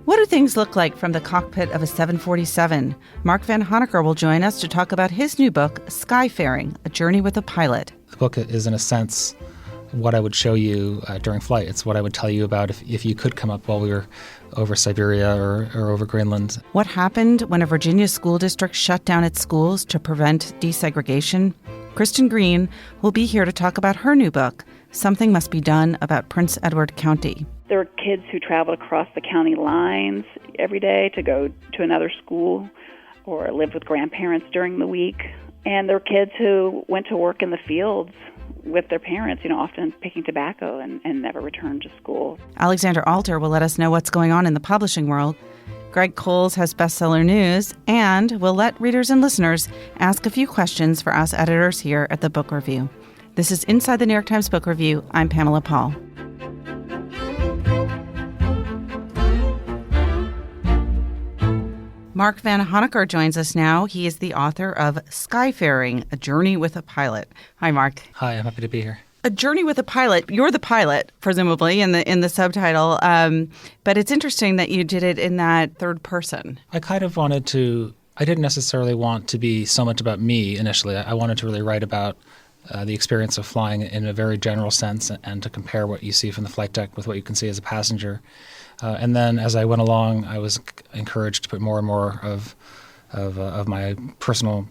What do things look like from the cockpit of a 747? Mark Vanhoenacker will join us to talk about his new book, Skyfaring, A Journey with a Pilot. The book is, in a sense, what I would show you during flight. It's what I would tell you about if you could come up while we were over Siberia or over Greenland. What happened when a Virginia school district shut down its schools to prevent desegregation? Kristen will be here to talk about her new book, Something Must Be Done About Prince Edward County. There are kids who travel across the county lines every day to go to another school or live with grandparents during the week. And there are kids who went to work in the fields with their parents, often picking tobacco and never returned to school. Alexander Alter will let us know what's going on in the publishing world. Greg Coles has bestseller news, and we'll let readers and listeners ask a few questions for us editors here at the Book Review. This is Inside the New York Times Book Review. I'm Pamela Paul. Mark Vanhoenacker joins us now. He is the author of Skyfaring, A Journey with a Pilot. Hi, Mark. Hi, I'm happy to be here. A Journey with a Pilot. You're the pilot, presumably, in the subtitle. But it's interesting that you did it in that third person. I kind of wanted to – I didn't necessarily want to be so much about me initially. I wanted to really write about the experience of flying in a very general sense and to compare what you see from the flight deck with what you can see as a passenger. And then as I went along, I was encouraged to put more and more of my personal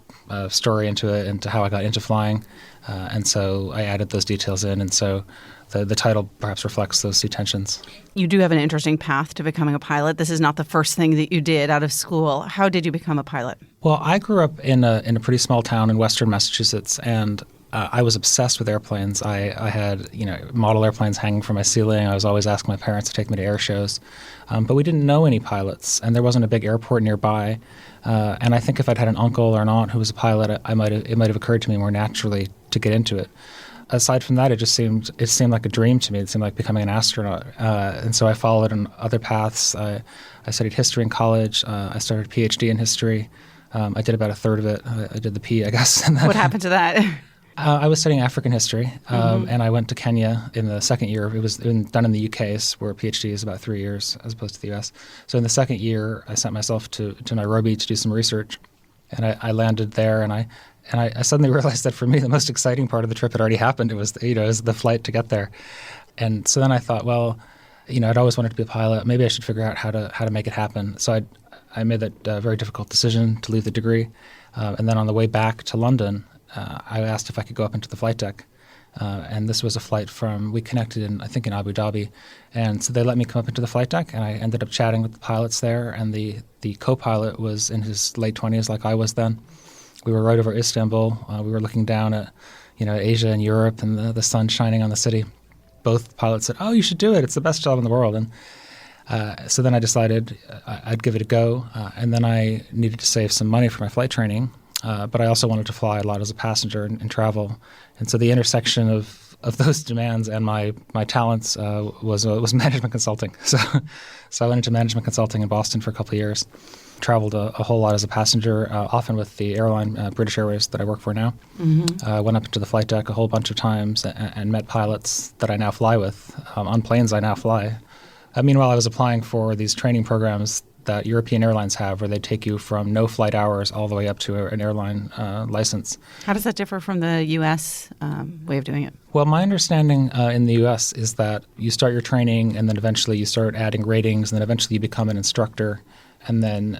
story into it, into how I got into flying. And so I added those details in. And so the title perhaps reflects those two tensions. You do have an interesting path to becoming a pilot. This is not the first thing that you did out of school. How did you become a pilot? Well, I grew up in a pretty small town in western Massachusetts, and I was obsessed with airplanes. I had, model airplanes hanging from my ceiling. I was always asking my parents to take me to air shows. But we didn't know any pilots, and there wasn't a big airport nearby. And I think if I'd had an uncle or an aunt who was a pilot, it might have occurred to me more naturally to get into it. Aside from that, it seemed like a dream to me. It seemed like becoming an astronaut. And so I followed in other paths. I studied history in college. I started a PhD in history. I did about a third of it. I did the P, I guess. What happened to that? I was studying African history, and I went to Kenya in the second year. It was done in the UK, where a PhD is about 3 years as opposed to the US. So in the second year, I sent myself to Nairobi to do some research, and I landed there, and I suddenly realized that for me, the most exciting part of the trip had already happened. It was the flight to get there. And so then I thought, well, I'd always wanted to be a pilot. Maybe I should figure out how to make it happen. So I made that very difficult decision to leave the degree. And then on the way back to London, I asked if I could go up into the flight deck. And this was a flight we connected in Abu Dhabi. And so they let me come up into the flight deck, and I ended up chatting with the pilots there. And the co-pilot was in his late 20s like I was then. We were right over Istanbul. We were looking down at, Asia and Europe and the sun shining on the city. Both pilots said, "Oh, you should do it. It's the best job in the world." And so then I decided I'd give it a go. And then I needed to save some money for my flight training. But I also wanted to fly a lot as a passenger and travel. And so the intersection of those demands and my talents was management consulting. So I went into management consulting in Boston for a couple of years. Traveled a whole lot as a passenger, often with the airline British Airways that I work for now. Mm-hmm. Went up into the flight deck a whole bunch of times and met pilots that I now fly with. On planes I now fly. Meanwhile, I was applying for these training programs that European airlines have, where they take you from no flight hours all the way up to an airline license. How does that differ from the U.S. Way of doing it? Well, my understanding in the U.S. is that you start your training, and then eventually you start adding ratings, and then eventually you become an instructor, and then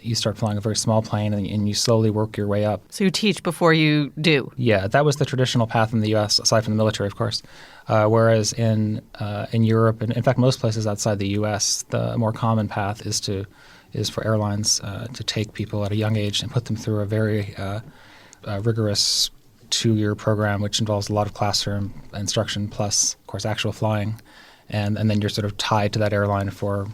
you start flying a very small plane, and you slowly work your way up. So you teach before you do? Yeah, that was the traditional path in the U.S., aside from the military, of course. Whereas in Europe, and in fact most places outside the U.S., the more common path is for airlines to take people at a young age and put them through a very rigorous 2-year program, which involves a lot of classroom instruction plus, of course, actual flying. And then you're sort of tied to that airline for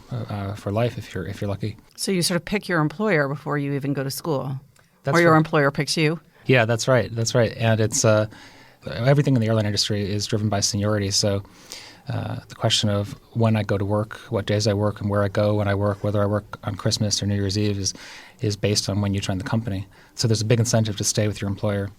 life if you're lucky. So you sort of pick your employer before you even go to school, or your employer picks you. Yeah, that's right. And it's everything in the airline industry is driven by seniority. So the question of when I go to work, what days I work, and where I go when I work, whether I work on Christmas or New Year's Eve, is based on when you join the company. So there's a big incentive to stay with your employer.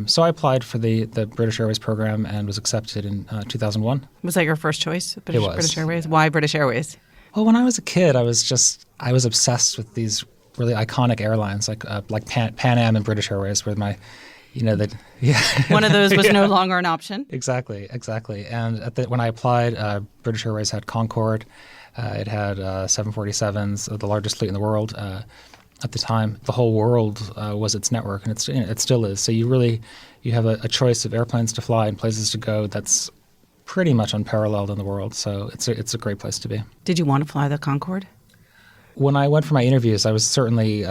So I applied for the British Airways program and was accepted in 2001. Was that your first choice? It was. British Airways? Why British Airways? Well, when I was a kid, I was obsessed with these really iconic airlines like Pan Am and British Airways were my, yeah. One of those was no longer an option. Exactly. And when I applied, British Airways had Concorde. It had 747s, the largest fleet in the world. At the time, the whole world was its network, and it still is. So you have a choice of airplanes to fly and places to go that's pretty much unparalleled in the world. So it's a great place to be. Did you want to fly the Concorde? When I went for my interviews, I was certainly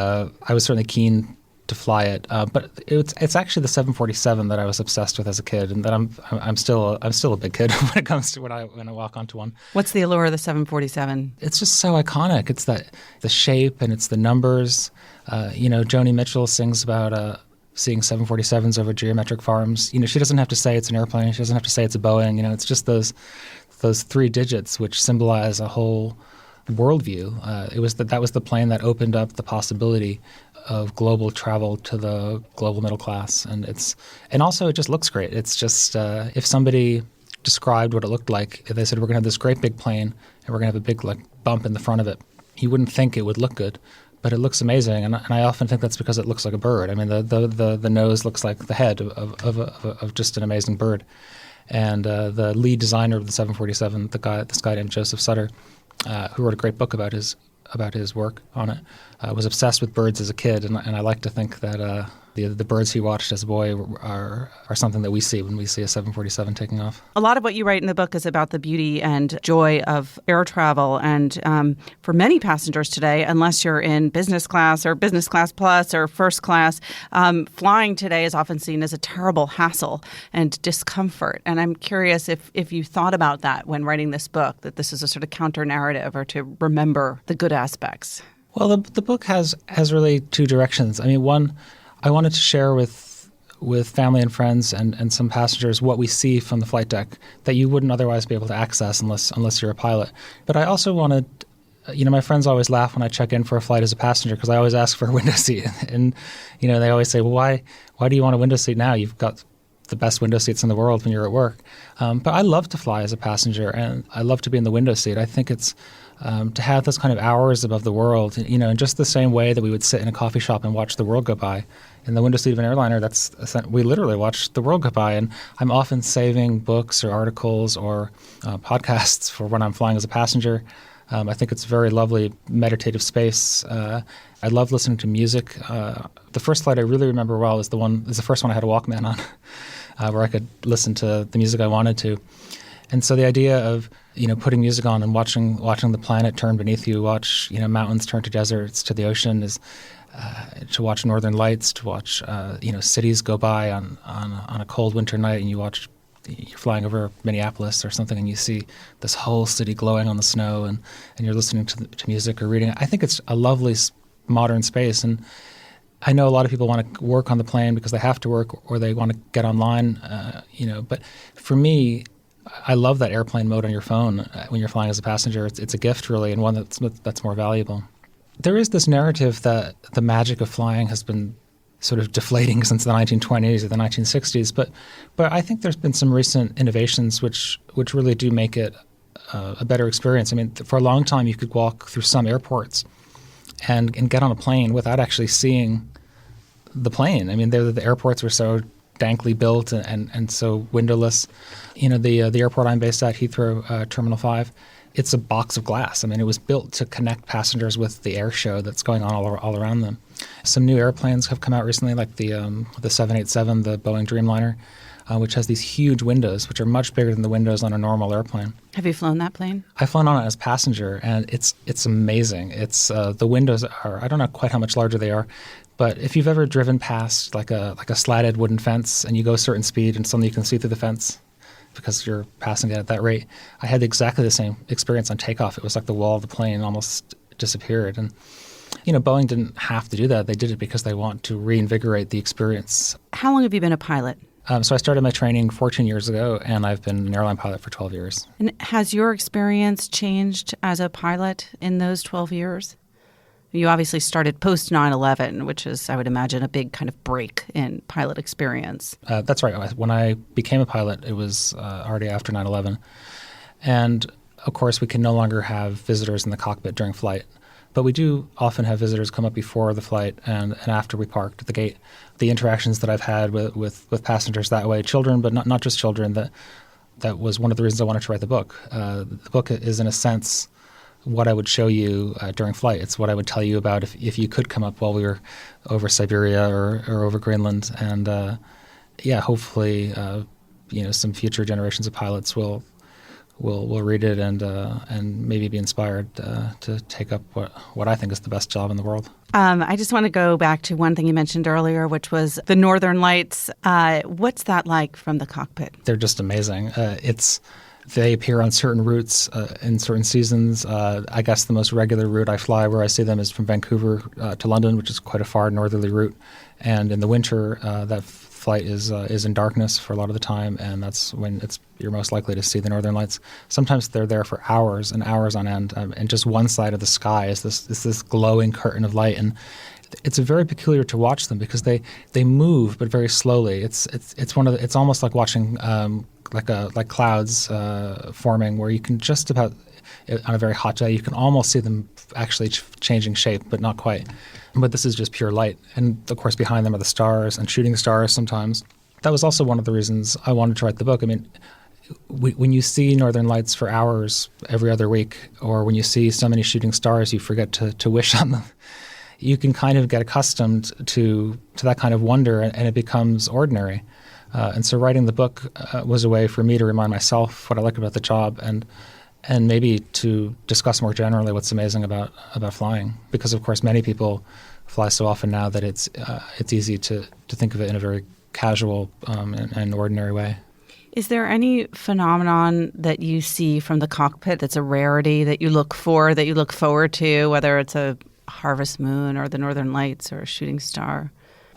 keen to fly it, but it's actually the 747 that I was obsessed with as a kid, and that I'm still a big kid when it comes to when I walk onto one. What's the allure of the 747? It's just so iconic. It's the shape and it's the numbers. Joni Mitchell sings about seeing 747s over geometric farms. She doesn't have to say it's an airplane. She doesn't have to say it's a Boeing. It's just those three digits which symbolize a whole worldview. That was the plane that opened up the possibility of global travel to the global middle class, and also it just looks great. It's just if somebody described what it looked like, if they said we're going to have this great big plane and we're going to have a big bump in the front of it, you wouldn't think it would look good, but it looks amazing, and I often think that's because it looks like a bird. I mean, the nose looks like the head of just an amazing bird, and the lead designer of the 747, this guy named Joseph Sutter, who wrote a great book about his work on it, was obsessed with birds as a kid, and I like to think that the birds he watched as a boy are something that we see when we see a 747 taking off. A lot of what you write in the book is about the beauty and joy of air travel, and for many passengers today, unless you're in business class or business class plus or first class, flying today is often seen as a terrible hassle and discomfort. And I'm curious if you thought about that when writing this book, that this is a sort of counter-narrative, or to remember the good aspects. Well, the book has really two directions. I mean, one, I wanted to share with family and friends and some passengers what we see from the flight deck that you wouldn't otherwise be able to access unless you're a pilot. But I also wanted, my friends always laugh when I check in for a flight as a passenger because I always ask for a window seat. And, they always say, well, why do you want a window seat now? You've got the best window seats in the world when you're at work. But I love to fly as a passenger, and I love to be in the window seat. I think it's to have those kind of hours above the world, in just the same way that we would sit in a coffee shop and watch the world go by. In the window seat of an airliner, we literally watch the world go by. And I'm often saving books or articles or podcasts for when I'm flying as a passenger. I think it's a very lovely meditative space. I love listening to music. The first flight I really remember well is the first one I had a Walkman on, where I could listen to the music I wanted to. And so the idea of putting music on and watching the planet turn beneath you, watch mountains turn to deserts, to the ocean, is to watch northern lights, to watch cities go by on a cold winter night, and you're flying over Minneapolis or something, and you see this whole city glowing on the snow, and you're listening to music or reading. I think it's a lovely modern space, and I know a lot of people want to work on the plane because they have to work or they want to get online, But for me, I love that airplane mode on your phone when you're flying as a passenger. It's a gift, really, and one that's more valuable. There is this narrative that the magic of flying has been sort of deflating since the 1920s or the 1960s, but I think there's been some recent innovations which really do make it a better experience. I mean, for a long time, you could walk through some airports and get on a plane without actually seeing the plane. I mean, the airports were so dankly built and so windowless. The airport I'm based at, Heathrow Terminal 5, it's a box of glass. I mean, it was built to connect passengers with the air show that's going on all around them. Some new airplanes have come out recently, like the 787, the Boeing Dreamliner, which has these huge windows, which are much bigger than the windows on a normal airplane. Have you flown that plane? I've flown on it as a passenger, and it's amazing. It's the windows are, I don't know quite how much larger they are, but if you've ever driven past like a slatted wooden fence and you go a certain speed and suddenly you can see through the fence because you're passing it at that rate, I had exactly the same experience on takeoff. It was like the wall of the plane almost disappeared. And Boeing didn't have to do that. They did it because they want to reinvigorate the experience. How long have you been a pilot? So I started my training 14 years ago, and I've been an airline pilot for 12 years. And has your experience changed as a pilot in those 12 years? You obviously started post 9/11, which is, I would imagine, a big kind of break in pilot experience. That's right. When I became a pilot, it was already after 9/11. And Of course, we can no longer have visitors in the cockpit during flight. But we do often have visitors come up before the flight and after we parked at the gate. The interactions that I've had with passengers that way, children, but not just children, that was one of the reasons I wanted to write the book. The book is, in a sense, what I would show you during flight. It's what I would tell you about if you could come up while we were over Siberia or over Greenland. And hopefully, some future generations of pilots will read it and maybe be inspired to take up what I think is the best job in the world. I just want to go back to one thing you mentioned earlier, which was the Northern Lights. What's that like from the cockpit? They're just amazing. They appear on certain routes in certain seasons. I guess the most regular route I fly where I see them is from Vancouver to London, which is quite a far northerly route. And in the winter, that flight is in darkness for a lot of the time, and that's when you're most likely to see the Northern Lights. Sometimes they're there for hours and hours on end, and just one side of the sky is this glowing curtain of light, and it's very peculiar to watch them because they move but very slowly. It's almost like watching like clouds forming, where you can just about on a very hot day you can almost see them actually changing shape, but not quite. But this is just pure light, and of course behind them are the stars and shooting stars sometimes. That was also one of the reasons I wanted to write the book. I mean, when you see Northern Lights for hours every other week, or when you see so many shooting stars you forget to wish on them, you can kind of get accustomed to that kind of wonder, and it becomes ordinary. And so writing the book was a way for me to remind myself what I like about the job, and maybe to discuss more generally what's amazing about flying. Because, of course, many people fly so often now that it's easy to think of it in a very casual and ordinary way. Is there any phenomenon that you see from the cockpit that's a rarity that you look for, that you look forward to, whether it's a harvest moon or the Northern Lights or a shooting star?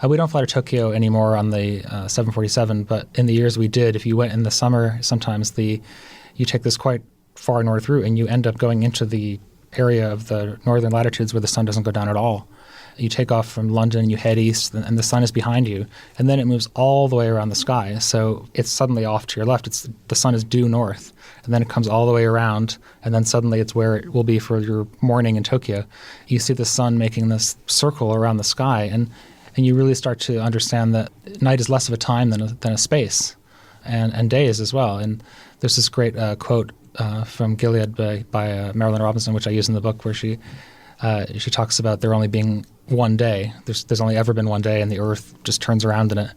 We don't fly to Tokyo anymore on the 747, but in the years we did, if you went in the summer, sometimes you take this quite far north route and you end up going into the area of the northern latitudes where the sun doesn't go down at all. You take off from London, you head east, and the sun is behind you, and then it moves all the way around the sky. So it's suddenly off to your left. The sun is due north, and then it comes all the way around, and then suddenly it's where it will be for your morning in Tokyo. You see the sun making this circle around the sky, and you really start to understand that night is less of a time than a space, and days as well. And there's this great quote from Gilead by Marilyn Robinson, which I use in the book, where she talks about there only being one day. There's only ever been one day, and the Earth just turns around in it.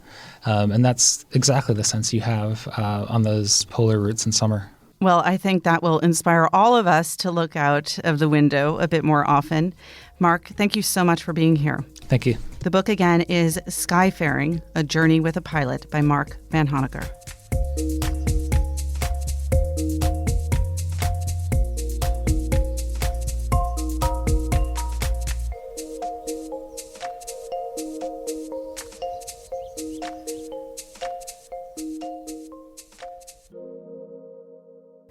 And that's exactly the sense you have on those polar routes in summer. Well, I think that will inspire all of us to look out of the window a bit more often. Mark, thank you so much for being here. Thank you. The book again is Skyfaring, A Journey with a Pilot by Mark Vanhoenacker.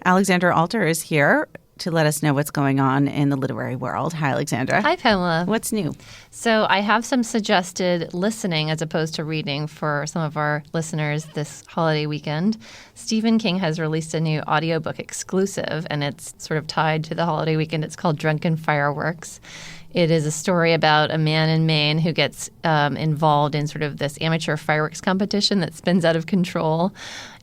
Alexandra Alter is here to let us know what's going on in the literary world. Hi, Alexandra. Hi, Pamela. What's new? So I have some suggested listening as opposed to reading for some of our listeners this holiday weekend. Stephen King has released a new audiobook exclusive, and it's sort of tied to the holiday weekend. It's called Drunken Fireworks. It is a story about a man in Maine who gets involved in sort of this amateur fireworks competition that spins out of control.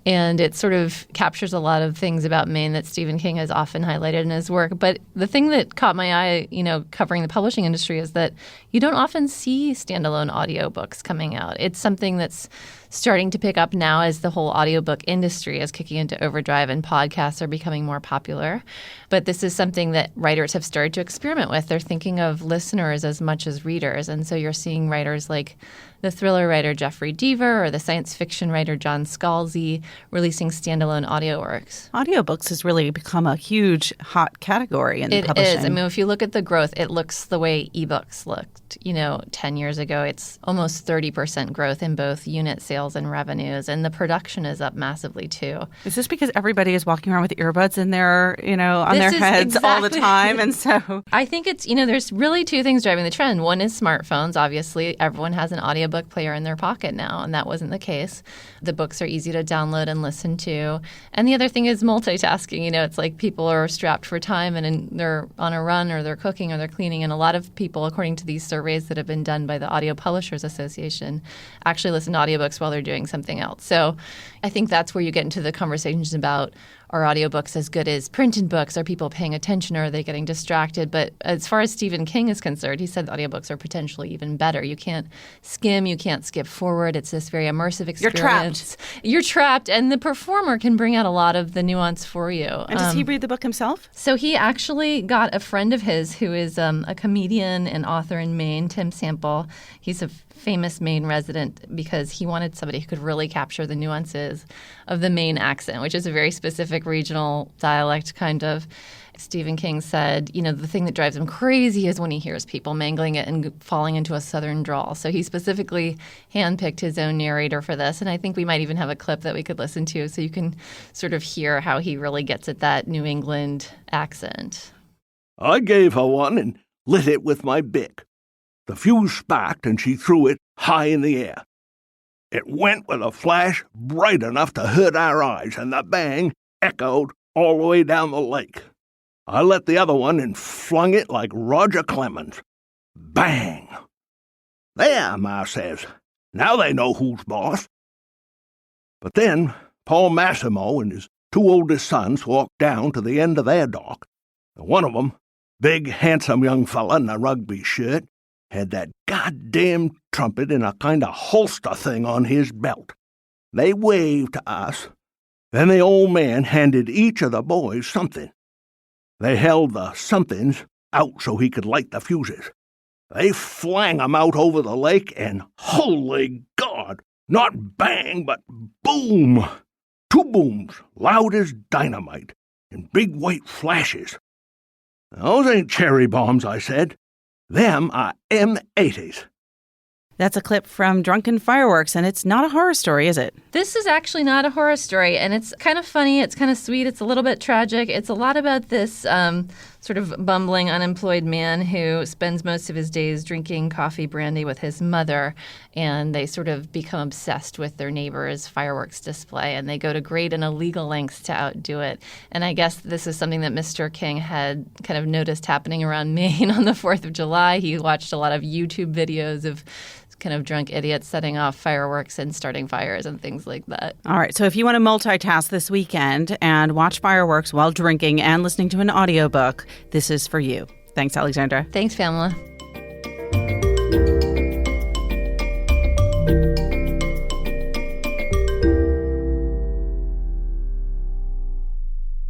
And it sort of captures a lot of things about Maine that Stephen King has often highlighted in his work. But the thing that caught my eye, covering the publishing industry, is that you don't often see standalone audiobooks coming out. It's something that's starting to pick up now as the whole audiobook industry is kicking into overdrive and podcasts are becoming more popular. But this is something that writers have started to experiment with. They're thinking of listeners as much as readers. And so you're seeing writers like the thriller writer Jeffrey Deaver or the science fiction writer John Scalzi releasing standalone audio works. Audiobooks has really become a huge hot category in publishing. It is. I mean, if you look at the growth, it looks the way ebooks looked fact, 10 years ago, it's almost 30% growth in both unit sales and revenues. And the production is up massively, too. Is this because everybody is walking around with earbuds in their, on their heads all the time? And so I think it's, there's really two things driving the trend. One is smartphones. Obviously, everyone has an audiobook player in their pocket now, and that wasn't the case. The books are easy to download and listen to. And the other thing is multitasking. It's like people are strapped for time and they're on a run or they're cooking or they're cleaning. And a lot of people, according to these surveys that have been done by the Audio Publishers Association, actually listen to audiobooks while they're doing something else. So I think that's where you get into the conversations about, are audiobooks as good as printed books? Are people paying attention or are they getting distracted? But as far as Stephen King is concerned, he said audiobooks are potentially even better. You can't skim, you can't skip forward. It's this very immersive experience. You're trapped, and the performer can bring out a lot of the nuance for you. And does he read the book himself? So he actually got a friend of his who is a comedian and author in Maine, Tim Sample. He's a famous Maine resident because he wanted somebody who could really capture the nuances of the Maine accent, which is a very specific regional dialect kind of. Stephen King said, the thing that drives him crazy is when he hears people mangling it and falling into a southern drawl. So he specifically handpicked his own narrator for this. And I think we might even have a clip that we could listen to so you can sort of hear how he really gets at that New England accent. I gave her one and lit it with my Bic. The fuse sparked and she threw it high in the air. It went with a flash bright enough to hurt our eyes, and the bang echoed all the way down the lake. I lit the other one and flung it like Roger Clemens. Bang! There, Ma says. Now they know who's boss. But then Paul Massimo and his two oldest sons walked down to the end of their dock. And one of them, big, handsome young fella in a rugby shirt, had that goddamn trumpet in a kind of holster thing on his belt. They waved to us. Then the old man handed each of the boys something. They held the somethings out so he could light the fuses. They flang 'em out over the lake, and holy God, not bang, but boom! 2 booms, loud as dynamite, and big white flashes. Those ain't cherry bombs, I said. Them are M80s. That's a clip from Drunken Fireworks, and it's not a horror story, is it? This is actually not a horror story, and it's kind of funny. It's kind of sweet. It's a little bit tragic. It's a lot about this sort of bumbling, unemployed man who spends most of his days drinking coffee brandy with his mother, and they sort of become obsessed with their neighbor's fireworks display, and they go to great and illegal lengths to outdo it. And I guess this is something that Mr. King had kind of noticed happening around Maine on the 4th of July. He watched a lot of YouTube videos of kind of drunk idiots setting off fireworks and starting fires and things like that. All right. So if you want to multitask this weekend and watch fireworks while drinking and listening to an audiobook, this is for you. Thanks, Alexandra. Thanks, Pamela.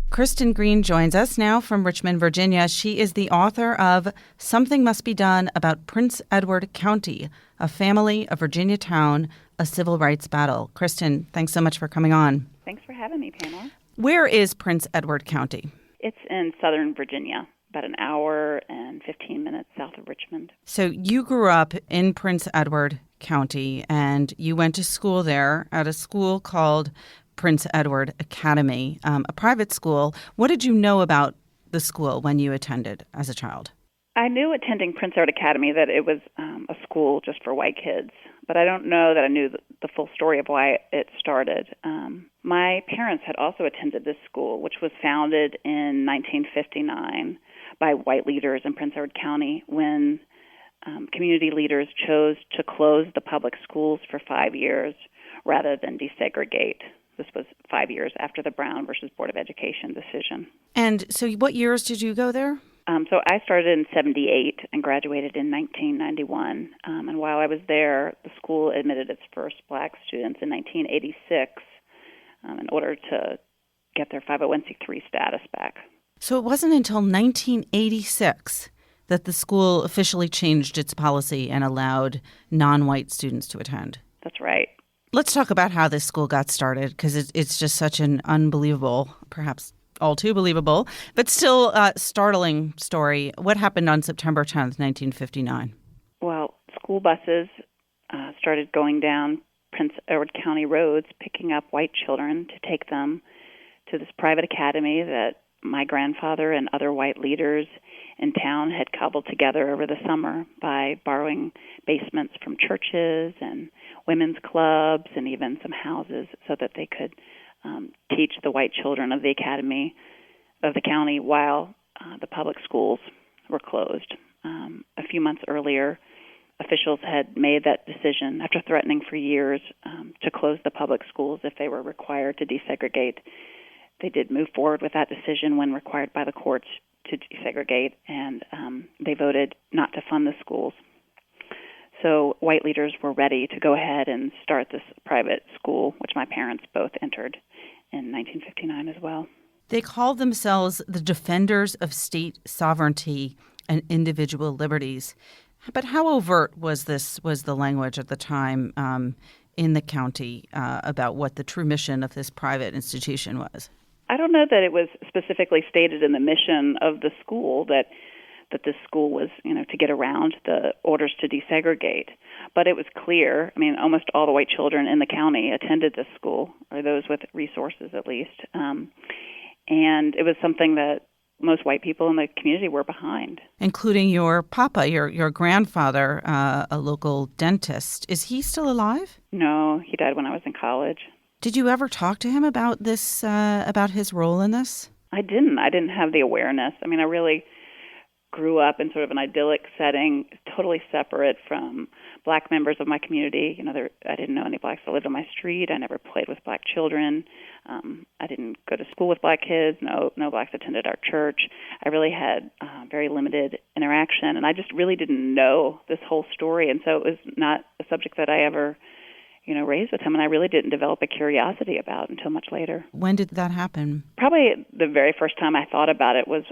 Kristen Green joins us now from Richmond, Virginia. She is the author of Something Must Be Done About Prince Edward County, a family, a Virginia town, a civil rights battle. Kristen, thanks so much for coming on. Thanks for having me, Pamela. Where is Prince Edward County? It's in southern Virginia, about an hour and 15 minutes south of Richmond. So you grew up in Prince Edward County, and you went to school there at a school called Prince Edward Academy, a private school. What did you know about the school when you attended as a child? I knew attending Prince Edward Academy that it was a school just for white kids, but I don't know that I knew the full story of why it started. My parents had also attended this school, which was founded in 1959 by white leaders in Prince Edward County when community leaders chose to close the public schools for 5 years rather than desegregate. This was 5 years after the Brown versus Board of Education decision. And so what years did you go there? So I started in 78 and graduated in 1991. And while I was there, the school admitted its first black students in 1986 in order to get their 501c3 status back. So it wasn't until 1986 that the school officially changed its policy and allowed non-white students to attend. That's right. Let's talk about how this school got started, because it's just such an unbelievable, perhaps all too believable, but still startling story. What happened on September 10th, 1959? Well, school buses started going down Prince Edward County roads, picking up white children to take them to this private academy that my grandfather and other white leaders in town had cobbled together over the summer by borrowing basements from churches and women's clubs and even some houses so that they could teach the white children of the academy of the county while the public schools were closed. A few months earlier, officials had made that decision after threatening for years to close the public schools if they were required to desegregate. They did move forward with that decision when required by the courts to desegregate, and they voted not to fund the schools. So white leaders were ready to go ahead and start this private school, which my parents both entered in 1959 as well. They called themselves the Defenders of State Sovereignty and Individual Liberties. But how overt was the language at the time in the county about what the true mission of this private institution was? I don't know that it was specifically stated in the mission of the school that this school was, to get around the orders to desegregate. But it was clear, almost all the white children in the county attended this school, or those with resources at least. And it was something that most white people in the community were behind. Including your papa, your grandfather, a local dentist. Is he still alive? No, he died when I was in college. Did you ever talk to him about this, about his role in this? I didn't. I didn't have the awareness. I really grew up in sort of an idyllic setting, totally separate from black members of my community. I didn't know any blacks that lived on my street. I never played with black children. I didn't go to school with black kids. No blacks attended our church. I really had very limited interaction, and I just really didn't know this whole story. And so it was not a subject that I ever raised with him, and I really didn't develop a curiosity about until much later. When did that happen? Probably the very first time I thought about it was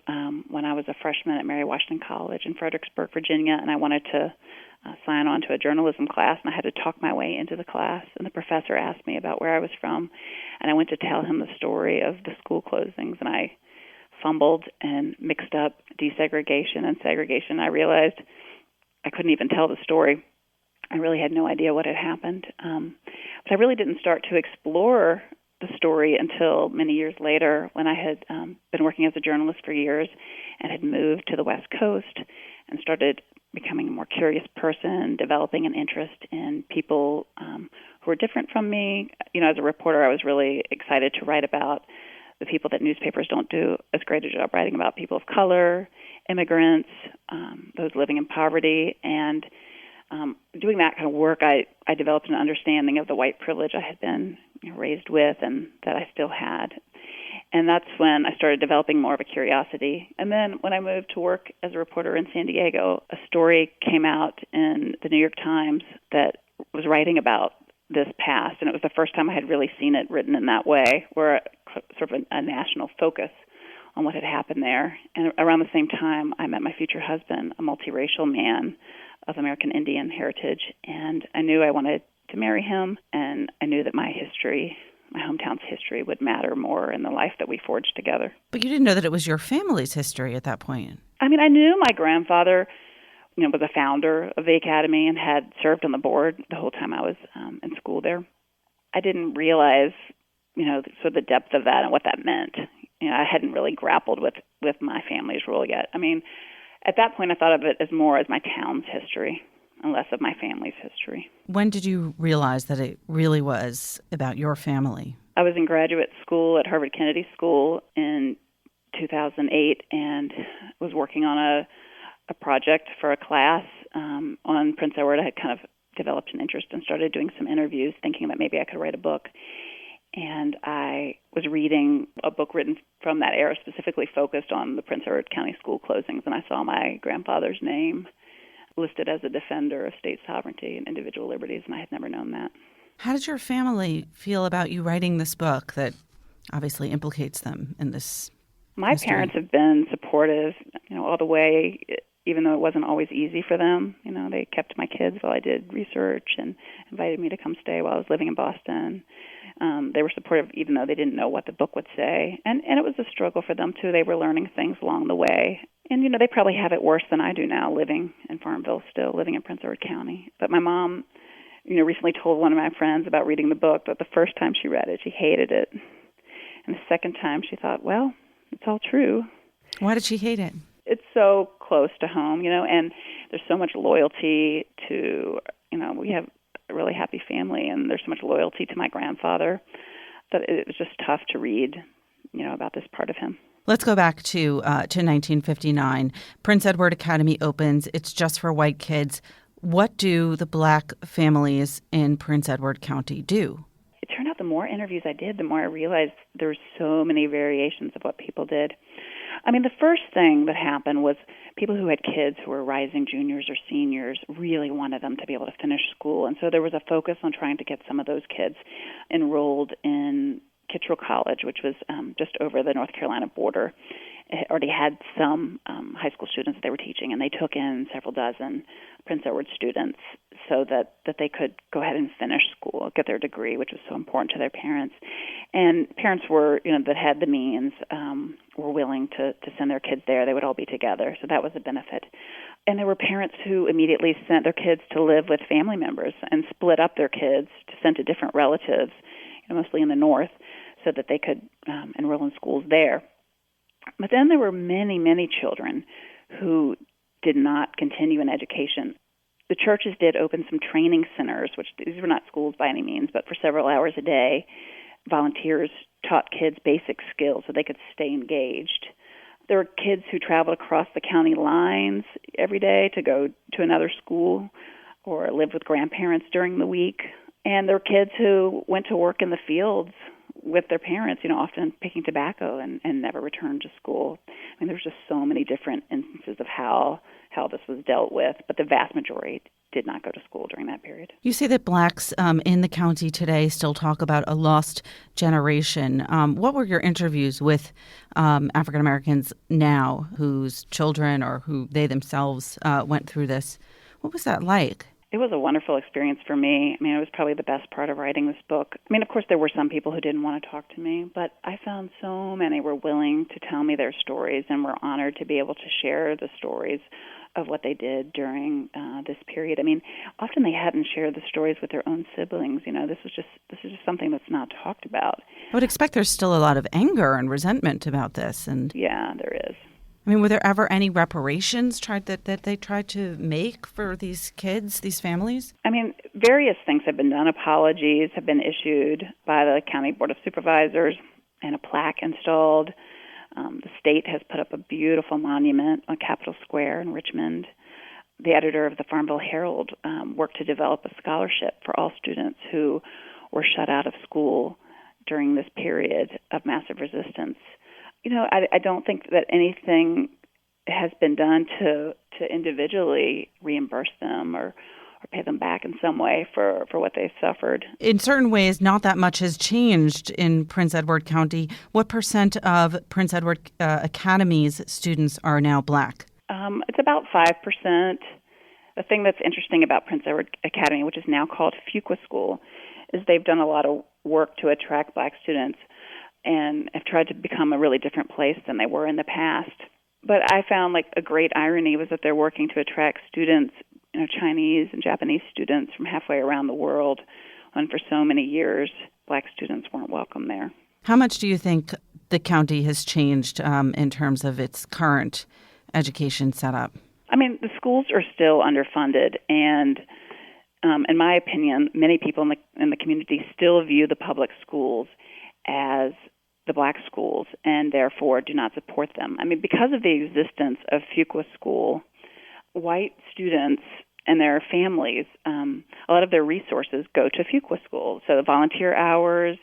when I was a freshman at Mary Washington College in Fredericksburg, Virginia, and I wanted to sign on to a journalism class, and I had to talk my way into the class, and the professor asked me about where I was from, and I went to tell him the story of the school closings, and I fumbled and mixed up desegregation and segregation. I realized I couldn't even tell the story. I really had no idea what had happened. But I really didn't start to explore the story until many years later when I had been working as a journalist for years and had moved to the West Coast and started becoming a more curious person, developing an interest in people who were different from me. As a reporter, I was really excited to write about the people that newspapers don't do as great a job writing about: people of color, immigrants, those living in poverty. And doing that kind of work, I developed an understanding of the white privilege I had been raised with and that I still had. And that's when I started developing more of a curiosity. And then when I moved to work as a reporter in San Diego, a story came out in the New York Times that was writing about this past, and it was the first time I had really seen it written in that way, where sort of a national focus on what had happened there. And around the same time, I met my future husband, a multiracial man of American Indian heritage, and I knew I wanted to marry him, and I knew that my history, my hometown's history, would matter more in the life that we forged together. But you didn't know that it was your family's history at that point. I knew my grandfather, was a founder of the academy and had served on the board the whole time I was in school there. I didn't realize, sort of the depth of that and what that meant. I hadn't really grappled with my family's role yet. At that point, I thought of it as more as my town's history and less of my family's history. When did you realize that it really was about your family? I was in graduate school at Harvard Kennedy School in 2008 and was working on a project for a class on Prince Edward. I had kind of developed an interest and started doing some interviews, thinking that maybe I could write a book. And I was reading a book written from that era, specifically focused on the Prince Edward County school closings, and I saw my grandfather's name listed as a defender of state sovereignty and individual liberties, and I had never known that. How did your family feel about you writing this book that obviously implicates them in this My history? parents have been supportive, all the way, even though it wasn't always easy for them. They kept my kids while I did research and invited me to come stay while I was living in Boston. They were supportive even though they didn't know what the book would say. And it was a struggle for them, too. They were learning things along the way. And, they probably have it worse than I do now, living in Farmville still, living in Prince Edward County. But my mom, recently told one of my friends about reading the book that the first time she read it, she hated it. And the second time she thought, well, it's all true. Why did she hate it? It's so close to home, and there's so much loyalty to, we have a really happy family, and there's so much loyalty to my grandfather that it was just tough to read, about this part of him. Let's go back to 1959. Prince Edward Academy opens. It's just for white kids. What do the black families in Prince Edward County do? It turned out the more interviews I did, the more I realized there's so many variations of what people did. I mean, the first thing that happened was people who had kids who were rising juniors or seniors really wanted them to be able to finish school. And so there was a focus on trying to get some of those kids enrolled in Kittrell College, which was just over the North Carolina border. It already had some high school students that they were teaching, and they took in several dozen Prince Edward students so that they could go ahead and finish school, get their degree, which was so important to their parents. And parents were, that had the means, were willing to send their kids there. They would all be together, so that was a benefit. And there were parents who immediately sent their kids to live with family members and split up their kids to send to different relatives, mostly in the north, so that they could enroll in schools there. But then there were many, many children who did not continue in education. The churches did open some training centers, which these were not schools by any means, but for several hours a day, volunteers taught kids basic skills so they could stay engaged. There were kids who traveled across the county lines every day to go to another school or live with grandparents during the week. And there were kids who went to work in the fields with their parents, often picking tobacco and never returned to school. I mean, there's just so many different instances of how this was dealt with, but the vast majority did not go to school during that period. You say that blacks in the county today still talk about a lost generation. What were your interviews with African Americans now whose children or who they themselves went through this? What was that like? It was a wonderful experience for me. I mean, it was probably the best part of writing this book. I mean, of course, there were some people who didn't want to talk to me, but I found so many were willing to tell me their stories and were honored to be able to share the stories of what they did during this period. I mean, often they hadn't shared the stories with their own siblings. This is just something that's not talked about. I would expect there's still a lot of anger and resentment about this. And yeah, there is. I mean, were there ever any reparations that they tried to make for these kids, these families? I mean, various things have been done. Apologies have been issued by the County Board of Supervisors and a plaque installed. The state has put up a beautiful monument on Capitol Square in Richmond. The editor of the Farmville Herald worked to develop a scholarship for all students who were shut out of school during this period of massive resistance. I don't think that anything has been done to individually reimburse them or pay them back in some way for what they suffered. In certain ways, not that much has changed in Prince Edward County. What percent of Prince Edward Academy's students are now black? It's about 5%. The thing that's interesting about Prince Edward Academy, which is now called Fuqua School, is they've done a lot of work to attract black students and have tried to become a really different place than they were in the past. But I found a great irony was that they're working to attract students, Chinese and Japanese students from halfway around the world, when for so many years black students weren't welcome there. How much do you think the county has changed in terms of its current education setup? I mean, the schools are still underfunded, and in my opinion, many people in the community still view the public schools as the black schools and therefore do not support them. I mean, because of the existence of Fuqua School, white students and their families, a lot of their resources go to Fuqua School. So the volunteer hours,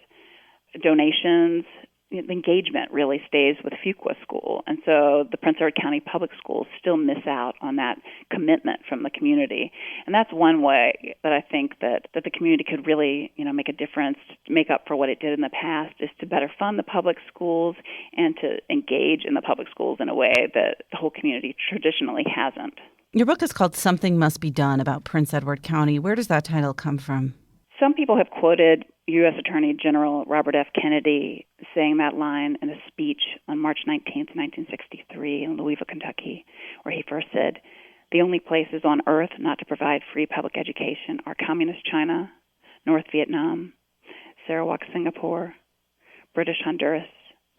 donations, engagement really stays with Fuqua School. And so the Prince Edward County Public Schools still miss out on that commitment from the community. And that's one way that I think that the community could really, make a difference, make up for what it did in the past, is to better fund the public schools and to engage in the public schools in a way that the whole community traditionally hasn't. Your book is called Something Must Be Done about Prince Edward County. Where does that title come from? Some people have quoted U.S. Attorney General Robert F. Kennedy saying that line in a speech on March 19th, 1963 in Louisville, Kentucky, where he first said, "The only places on earth not to provide free public education are Communist China, North Vietnam, Sarawak, Singapore, British Honduras,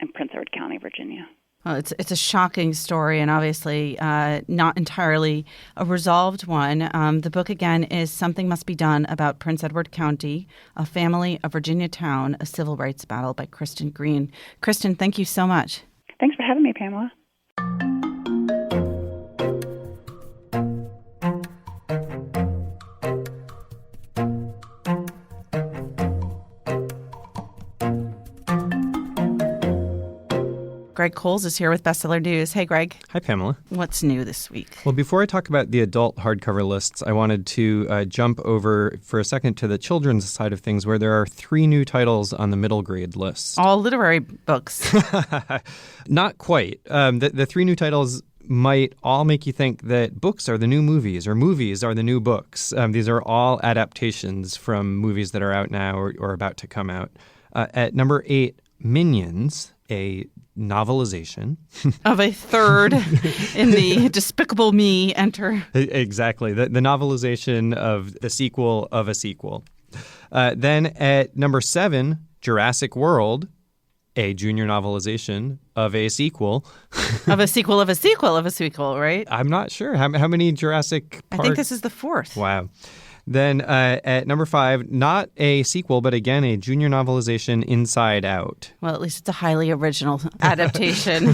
and Prince Edward County, Virginia." Well, it's a shocking story and obviously not entirely a resolved one. The book, again, is Something Must Be Done About Prince Edward County, A Family, a Virginia Town, A Civil Rights Battle by Kristen Green. Kristen, thank you so much. Thanks for having me, Pamela. Greg Coles is here with Bestseller News. Hey, Greg. Hi, Pamela. What's new this week? Well, before I talk about the adult hardcover lists, I wanted to jump over for a second to the children's side of things, where there are 3 new titles on the middle grade list. All literary books. Not quite. The 3 new titles might all make you think that books are the new movies or movies are the new books. These are all adaptations from movies that are out now or about to come out. At number 8, Minions, a novelization of a third in the Despicable Me enter. Exactly. The novelization of the sequel of a sequel. Then at number 7, Jurassic World, a junior novelization of a sequel. Of a sequel of a sequel of a sequel, right? I'm not sure. How many Jurassic Park? I think this is the 4th. Wow. Then at number 5, not a sequel, but again, a junior novelization, Inside Out. Well, at least it's a highly original adaptation.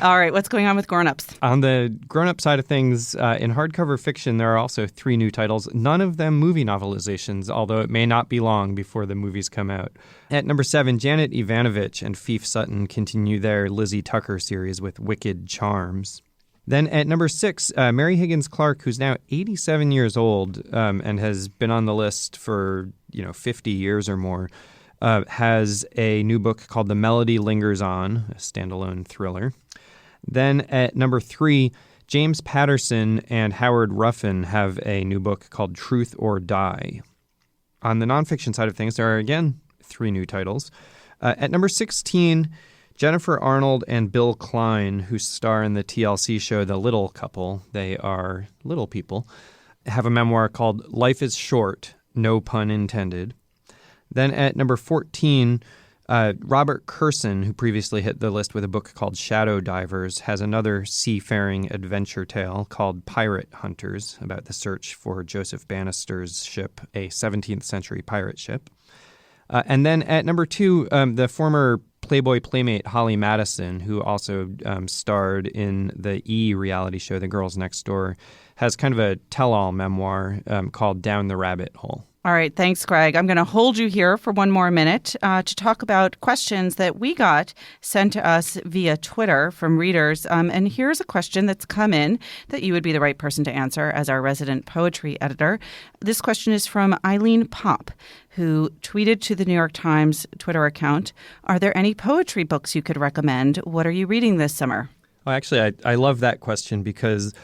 All right, what's going on with grown-ups? On the grown-up side of things, in hardcover fiction, there are also 3 new titles, none of them movie novelizations, although it may not be long before the movies come out. At number 7, Janet Ivanovich and Fief Sutton continue their Lizzie Tucker series with Wicked Charms. Then at number 6, Mary Higgins Clark, who's now 87 years old and has been on the list for 50 years or more, has a new book called The Melody Lingers On, a standalone thriller. Then at number 3, James Patterson and Howard Ruffin have a new book called Truth or Die. On the nonfiction side of things, there are again 3 new titles. At number 16, Jennifer Arnold and Bill Klein, who star in the TLC show The Little Couple, they are little people, have a memoir called Life is Short, no pun intended. Then at number 14, Robert Kurson, who previously hit the list with a book called Shadow Divers, has another seafaring adventure tale called Pirate Hunters, about the search for Joseph Bannister's ship, a 17th century pirate ship. And then at number 2, the former Playboy Playmate Holly Madison, who also starred in the E! reality show The Girls Next Door, has kind of a tell-all memoir called Down the Rabbit Hole. All right. Thanks, Greg. I'm going to hold you here for one more minute to talk about questions that we got sent to us via Twitter from readers. And here's a question that's come in that you would be the right person to answer as our resident poetry editor. This question is from Eileen Pop, who tweeted to the New York Times Twitter account, "Are there any poetry books you could recommend? What are you reading this summer?" Well, actually, I love that question because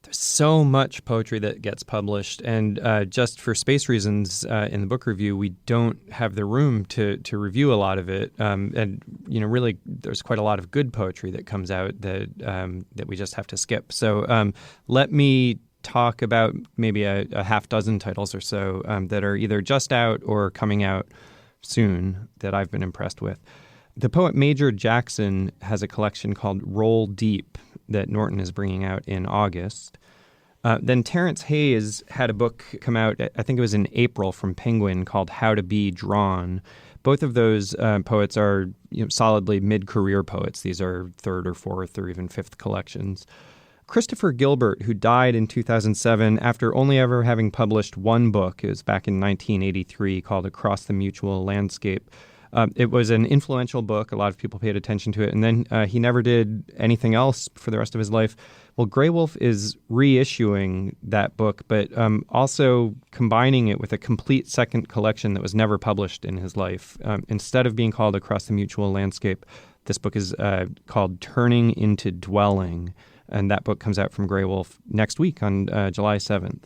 there's so much poetry that gets published, and just for space reasons in the book review, we don't have the room to review a lot of it. And really, there's quite a lot of good poetry that comes out that we just have to skip. So let me talk about maybe a half dozen titles or so that are either just out or coming out soon that I've been impressed with. The poet Major Jackson has a collection called Roll Deep that Norton is bringing out in August. Then Terrence Hayes had a book come out, I think it was in April, from Penguin called How to Be Drawn. Both of those poets are solidly mid-career poets. These are 3rd or 4th or even 5th collections. Christopher Gilbert, who died in 2007 after only ever having published one book, it was back in 1983, called Across the Mutual Landscape. It was an influential book. A lot of people paid attention to it. And then he never did anything else for the rest of his life. Well, Grey Wolf is reissuing that book, but also combining it with a complete second collection that was never published in his life. Instead of being called Across the Mutual Landscape, this book is called Turning into Dwelling. And that book comes out from Grey Wolf next week on July 7th.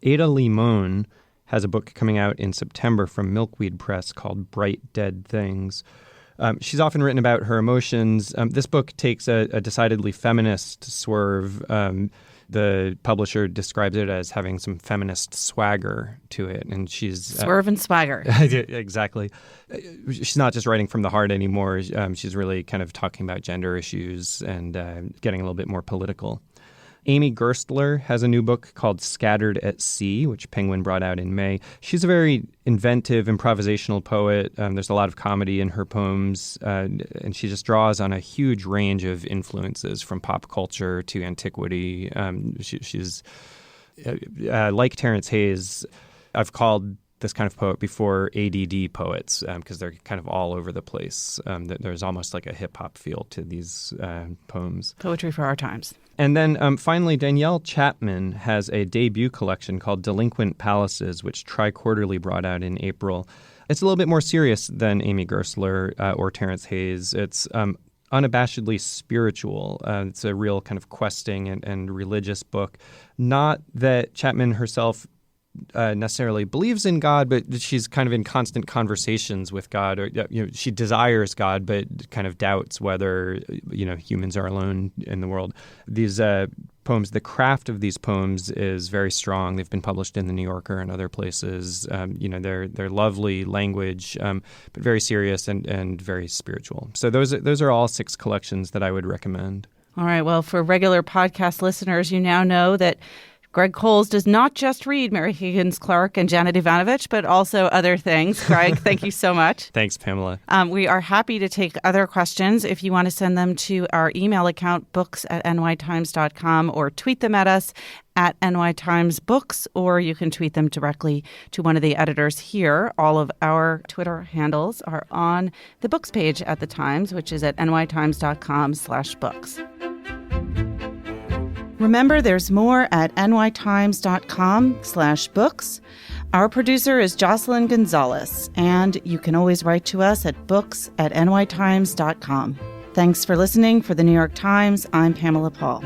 Ada Limon has a book coming out in September from Milkweed Press called Bright Dead Things. She's often written about her emotions. This book takes a decidedly feminist swerve. The publisher describes it as having some feminist swagger to it, and she's swerve and swagger. Exactly. She's not just writing from the heart anymore. She's really kind of talking about gender issues and getting a little bit more political. Amy Gerstler has a new book called Scattered at Sea, which Penguin brought out in May. She's a very inventive, improvisational poet. There's a lot of comedy in her poems, and she just draws on a huge range of influences from pop culture to antiquity. She's like Terence Hayes. I've called this kind of poet before ADD poets because they're kind of all over the place. There's almost like a hip-hop feel to these poems. Poetry for our times. And then finally, Danielle Chapman has a debut collection called Delinquent Palaces, which Tri-Quarterly brought out in April. It's a little bit more serious than Amy Gerstler or Terence Hayes. It's unabashedly spiritual. It's a real kind of questing and religious book. Not that Chapman herself necessarily believes in God, but she's kind of in constant conversations with God, or she desires God, but kind of doubts whether humans are alone in the world. These poems, the craft of these poems is very strong. They've been published in the New Yorker and other places. They're lovely language, but very serious and very spiritual. So those are all 6 collections that I would recommend. All right. Well, for regular podcast listeners, you now know that Greg Coles does not just read Mary Higgins Clark and Janet Ivanovich, but also other things. Greg, thank you so much. Thanks, Pamela. We are happy to take other questions. If you want to send them to our email account, books@nytimes.com, or tweet them at us at nytimesbooks, or you can tweet them directly to one of the editors here. All of our Twitter handles are on the books page at the Times, which is at nytimes.com/books. Remember, there's more at nytimes.com/books. Our producer is Jocelyn Gonzalez, and you can always write to us at books@nytimes.com. Thanks for listening. For the New York Times, I'm Pamela Paul.